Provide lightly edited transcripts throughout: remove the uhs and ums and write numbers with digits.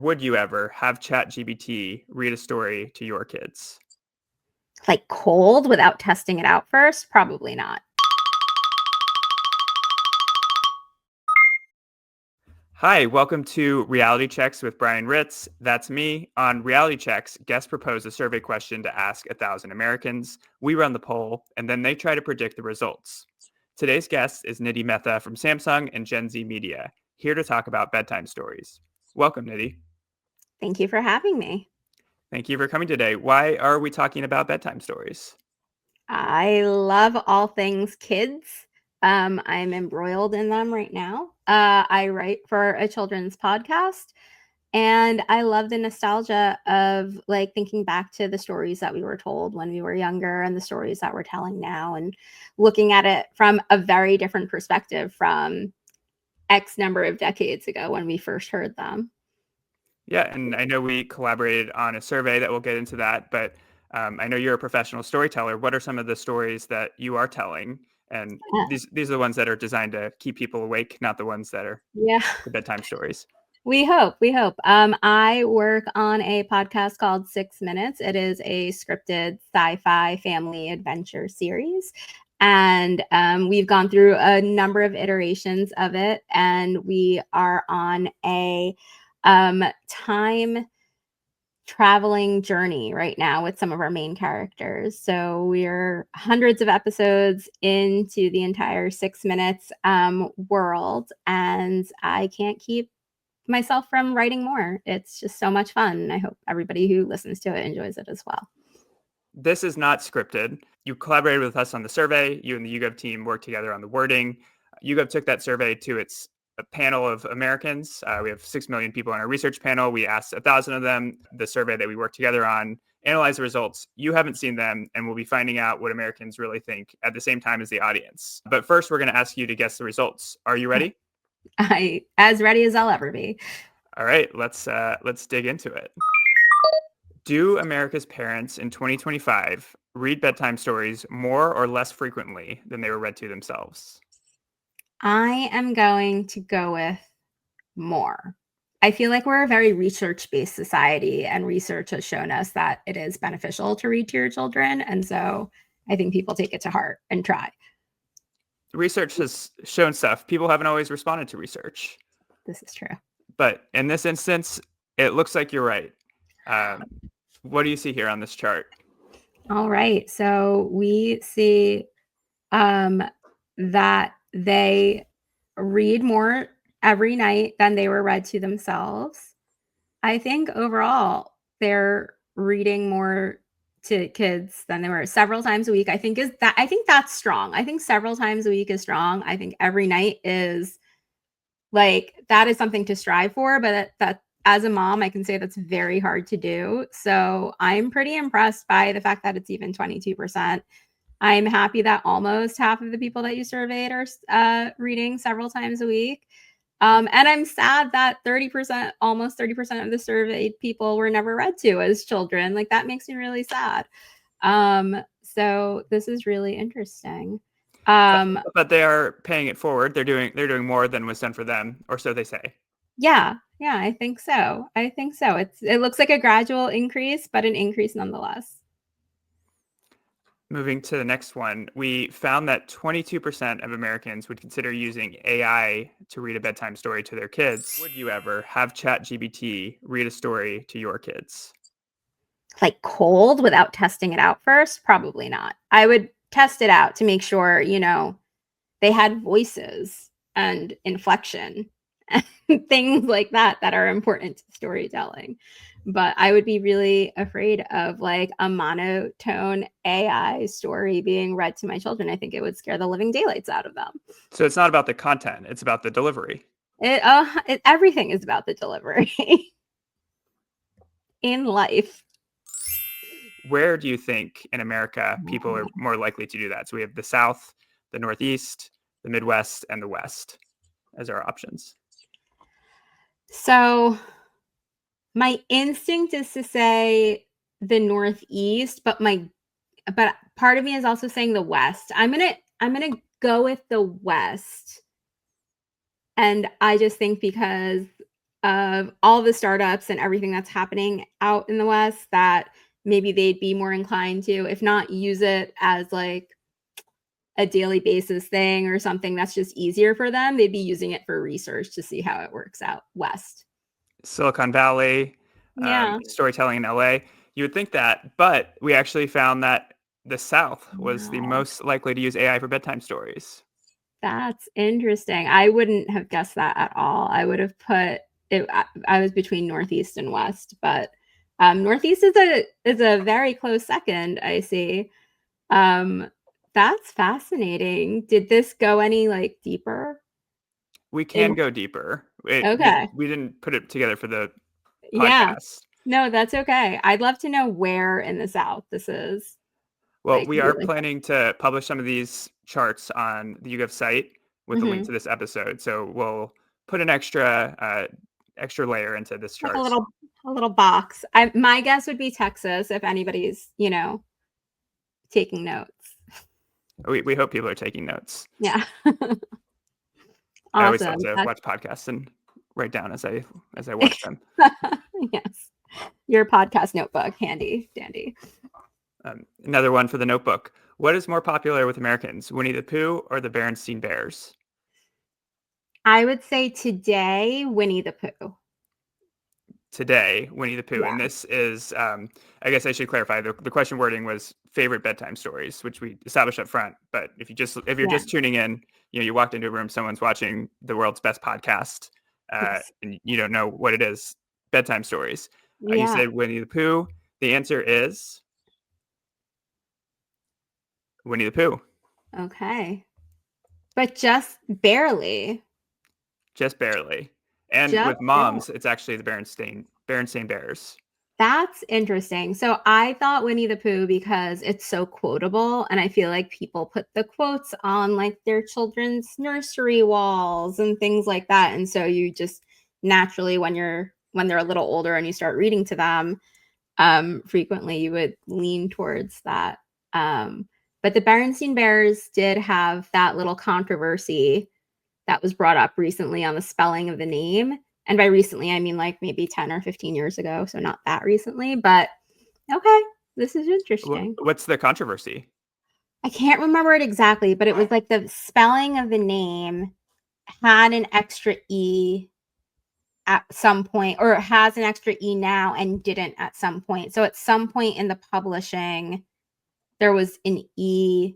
Would you ever have ChatGPT read a story to your kids? Like cold without testing it out first? Probably not. Hi, welcome to Reality Checks with Brian Reitz. That's me. On Reality Checks, guests propose a survey question to ask 1,000 Americans. We run the poll, and then they try to predict the results. Today's guest is Nidhi Mehta from Samsung and Gen Z Media, here to talk about bedtime stories. Welcome, Nidhi. Thank you for having me. Thank you for coming today. Why are we talking about bedtime stories? I love all things kids. I'm embroiled in them right now. I write for a children's podcast, and I love the nostalgia of like thinking back to the stories that we were told when we were younger and the stories that we're telling now, and looking at it from a very different perspective from X number of decades ago when we first heard them. Yeah, and I know we collaborated on a survey that we'll get into that, but I know you're a professional storyteller. What are some of the stories that you are telling? And these are the ones that are designed to keep people awake, not the ones that are Yeah. the bedtime stories. We hope. I work on a podcast called 6 Minutes. It is a scripted sci-fi family adventure series. And we've gone through a number of iterations of it. And we are on a time traveling journey right now with some of our main characters. So we're hundreds of episodes into the entire 6 Minutes world. And I can't keep myself from writing more. It's just so much fun. I hope everybody who listens to it enjoys it as well. This is not scripted. You collaborated with us on the survey. You and the YouGov team worked together on the wording. YouGov took that survey to its panel of Americans. We have 6 million people on our research panel. We asked 1,000 of them. The survey that we worked together on analyzed the results. You haven't seen them, and we'll be finding out what Americans really think at the same time as the audience. But first, we're going to ask you to guess the results. Are you ready? As ready as I'll ever be. All right, let's dig into it. Do America's parents in 2025 read bedtime stories more or less frequently than they were read to themselves? I am going to go with more. I feel like we're a very research-based society, and research has shown us that it is beneficial to read to your children. And so I think people take it to heart and try. Research has shown stuff. People haven't always responded to research. This is true. But in this instance, it looks like you're right. What do you see here on this chart? All right. So we see that they read more every night than they were read to themselves. I think overall they're reading more to kids than they were several times a week. I think that's strong. I think several times a week is strong. I think every night is like, that is something to strive for, but that as a mom, I can say that's very hard to do. So I'm pretty impressed by the fact that it's even 22%. I'm happy that almost half of the people that you surveyed are reading several times a week. And I'm sad that 30%, almost 30% of the surveyed people were never read to as children. Like, that makes me really sad. So this is really interesting. But they are paying it forward. They're doing more than was done for them, or so they say. Yeah, I think so. It looks like a gradual increase, but an increase nonetheless. Moving to the next one, we found that 22% of Americans would consider using AI to read a bedtime story to their kids. Would you ever have ChatGPT read a story to your kids? Like cold without testing it out first? Probably not. I would test it out to make sure, they had voices and inflection and things like that are important to storytelling. But I would be really afraid of like a monotone AI story being read to my children. I think it would scare the living daylights out of them. So it's not about the content, it's about the delivery. Everything is about the delivery in life. Where do you think in America people are more likely to do that? So we have the South, the Northeast, the Midwest, and the West as our options. So my instinct is to say the Northeast, but part of me is also saying the West. I'm gonna go with the West. And I just think because of all the startups and everything that's happening out in the West, that maybe they'd be more inclined to, if not use it as like a daily basis thing or something that's just easier for them, they'd be using it for research to see how it works out West. Silicon Valley, Yeah. storytelling in LA. You would think that, but we actually found that the South was the Wow. most likely to use AI for bedtime stories. That's interesting. I wouldn't have guessed that at all. I would have put it. I was between Northeast and West, but Northeast is a very close second. I see. Um, that's fascinating. Did this go any like deeper? We can In go deeper. okay, We didn't put it together for the yeah. podcast. No, that's okay. I'd love to know where in the South this is. Well, Like we are really. planning to publish some of these charts on the YouGov site with a link Hmm. to this episode. So we'll put an extra layer into this Like chart. a little box. My guess would be Texas if anybody's taking notes. We hope people are taking notes. Yeah. I always love Awesome. to That's watch podcasts and write down as I watch them. yes. Your podcast notebook, handy dandy. Another one for the notebook. What is more popular with Americans, Winnie the Pooh or the Berenstain Bears? I would say today, Winnie the Pooh. Today, Winnie the Pooh. Yeah. And this is, I guess I should clarify, the question wording was favorite bedtime stories, which we established up front. But if you're Yeah. just tuning in, you walked into a room, someone's watching the world's best podcast, Yes. and you don't know what it is, bedtime stories. You Yeah. said Winnie the Pooh. The answer is Winnie the Pooh. Okay. But just barely. Just barely. And Just with barely. moms, it's actually the Berenstain Bears. That's interesting. So I thought Winnie the Pooh because it's so quotable, and I feel like people put the quotes on like their children's nursery walls and things like that. And so you just naturally, when they're a little older and you start reading to them, frequently you would lean towards that. But the Berenstain Bears did have that little controversy that was brought up recently on the spelling of the name. And by recently, I mean like maybe 10 or 15 years ago. So not that recently, but okay, this is interesting. What's the controversy? I can't remember it exactly, but it was like the spelling of the name had an extra E at some point, or it has an extra E now and didn't at some point. So at some point in the publishing, there was an E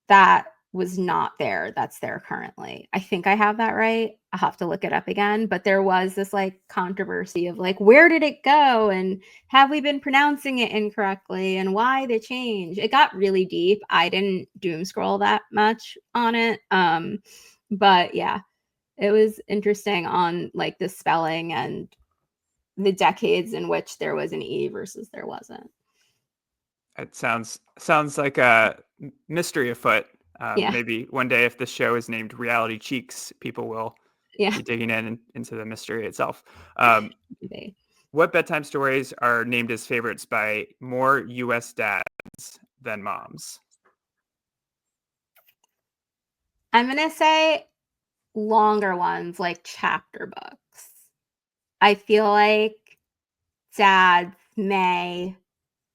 that was not there that's there currently. I think I have that right. I'll have to look it up again, but there was this like controversy of like where did it go and have we been pronouncing it incorrectly and why the change. It got really deep. I didn't doom scroll that much on it. But yeah, it was interesting on like the spelling and the decades in which there was an E versus there wasn't. It sounds like a mystery afoot. Yeah. Maybe one day, if this show is named Reality Cheeks, people will Yeah. be digging into the mystery itself. Maybe. What bedtime stories are named as favorites by more U.S. dads than moms? I'm going to say longer ones like chapter books. I feel like dads may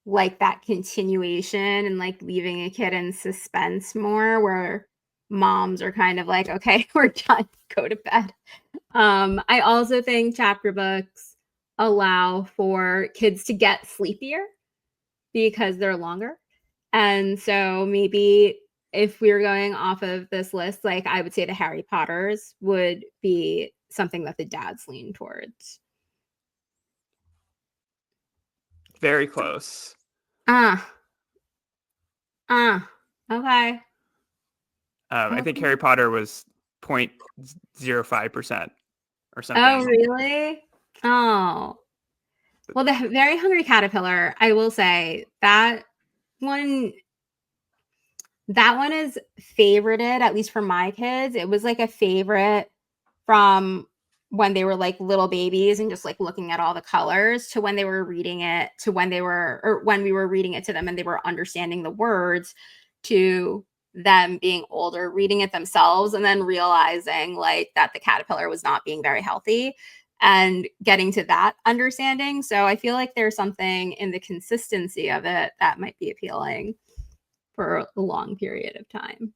like that continuation and like leaving a kid in suspense more, where moms are kind of like, okay, we're done, go to bed. I also think chapter books allow for kids to get sleepier because they're longer. And so maybe if we were going off of this list, like I would say the Harry Potters would be something that the dads lean towards. Very close. Ah, okay. I think Okay. Harry Potter was 0.05% or Oh, something. really? Oh. Well, the Very Hungry Caterpillar, I will say one that one is favorited, at least for my kids. It was like a favorite from when they were like little babies and just like looking at all the colors to when they were reading it to when we were reading it to them and they were understanding the words to them being older, reading it themselves and then realizing like that the caterpillar was not being very healthy. and getting to that understanding. So I feel like there's something in the consistency of it that might be appealing for a long period of time.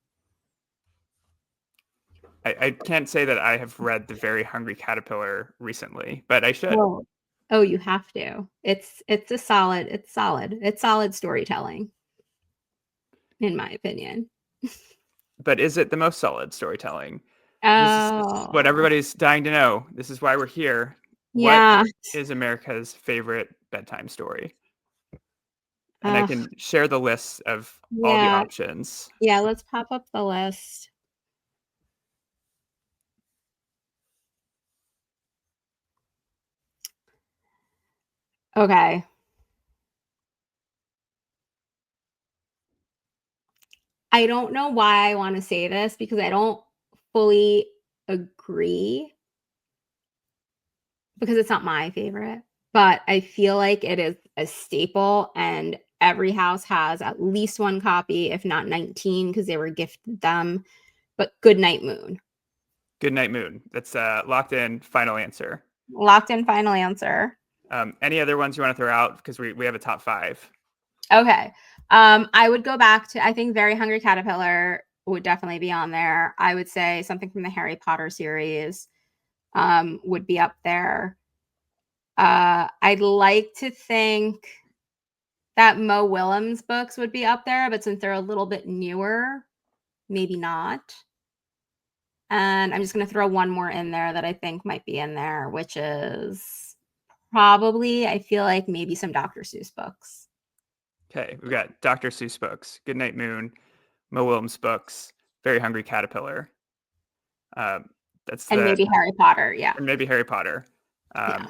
I can't say that I have read The Very Hungry Caterpillar recently, but I should. Oh, you have to. It's solid storytelling, in my opinion. But is it the most solid storytelling? This is what Oh, everybody's dying to know. This is why we're here. What yeah. is America's favorite bedtime story? And I can share the list of all the Yeah. options. Yeah, let's pop up the list. Okay. I don't know why I want to say this because I don't fully agree because it's not my favorite, but I feel like it is a staple and every house has at least one copy, if not 19, because they were gifted them. But Goodnight Moon. Goodnight Moon. That's locked in. Final answer. Locked in final answer. Any other ones you want to throw out? Because we have a top 5. Okay. I would go back to, I think Very Hungry Caterpillar would definitely be on there. I would say something from the Harry Potter series would be up there. I'd like to think that Mo Willems books would be up there, but since they're a little bit newer, maybe not. And I'm just going to throw one more in there that I think might be in there, which is probably, I feel like maybe some Dr. Seuss books. Okay, we've got Dr. Seuss books, Goodnight Moon, Mo Willems books, Very Hungry Caterpillar. That's And the maybe Harry Potter. Yeah. and maybe Harry Potter. Yeah.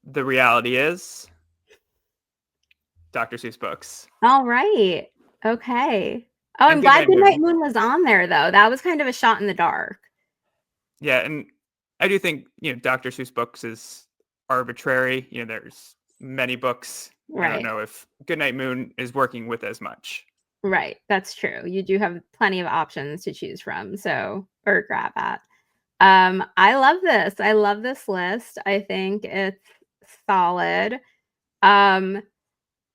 The reality is Dr. Seuss books All right. Okay. Oh, I'm and glad Goodnight Goodnight Moon. Moon was on there, though. That was kind of a shot in the dark. Yeah, and I do think Dr. Seuss books is arbitrary. There's many books. I don't Right. know if Goodnight Moon is working with as much. Right. That's true. You do have plenty of options to choose from. So, or grab at. I love this. I love this list. I think it's solid. Dr.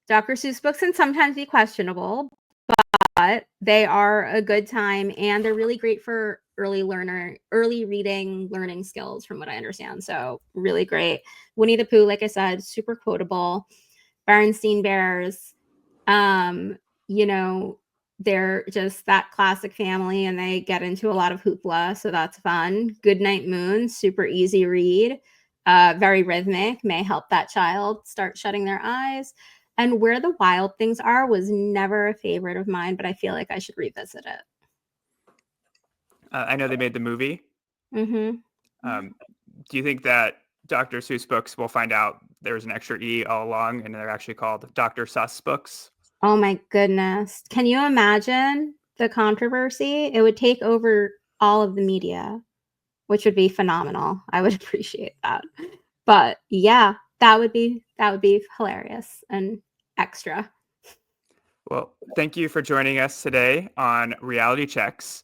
Seuss books can sometimes be questionable, but they are a good time and they're really great for early reading, learning skills, from what I understand. So, really great. Winnie the Pooh, like I said, super quotable. Berenstain Bears, um, you know, they're just that classic family and they get into a lot of hoopla, so that's fun. Goodnight Moon, super easy read, very rhythmic, may help that child start shutting their eyes. And Where the Wild Things Are was never a favorite of mine, but I feel like I should revisit it. I know they made the movie. Mm-hmm. Do you think that Dr. Seuss books will find out there was an extra E all along and they're actually called Dr. Seuss books? Oh my goodness. Can you imagine the controversy? It would take over all of the media, which would be phenomenal. I would appreciate that. But yeah, that would be hilarious and extra. Well, thank you for joining us today on Reality Checks.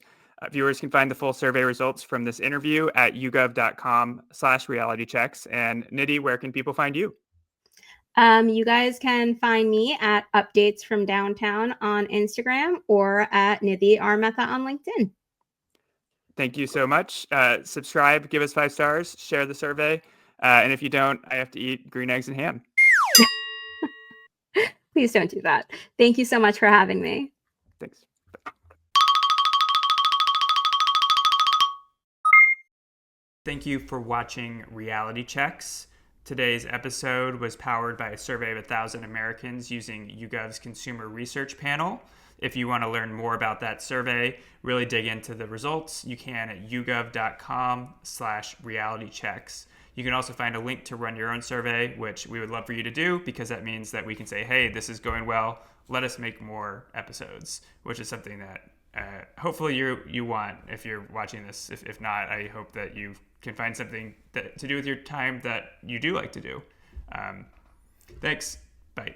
Viewers can find the full survey results from this interview at yougov.com/realitychecks. And Nidhi, where can people find you? You guys can find me at Updates from Downtown on Instagram or at Nidhi Mehta on LinkedIn. Thank you so much. Subscribe, give us 5 stars, share the survey. And if you don't, I have to eat green eggs and ham. Please don't do that. Thank you so much for having me. Thanks. Thank you for watching Reality Checks. Today's episode was powered by a survey of 1,000 Americans using YouGov's Consumer Research Panel. If you want to learn more about that survey, really dig into the results, you can at yougov.com/realitychecks. You can also find a link to run your own survey, which we would love for you to do because that means that we can say, hey, this is going well. Let us make more episodes, which is something that hopefully you want if you're watching this. If not, I hope that you can find something to do with your time that you do like to do. Thanks. Bye.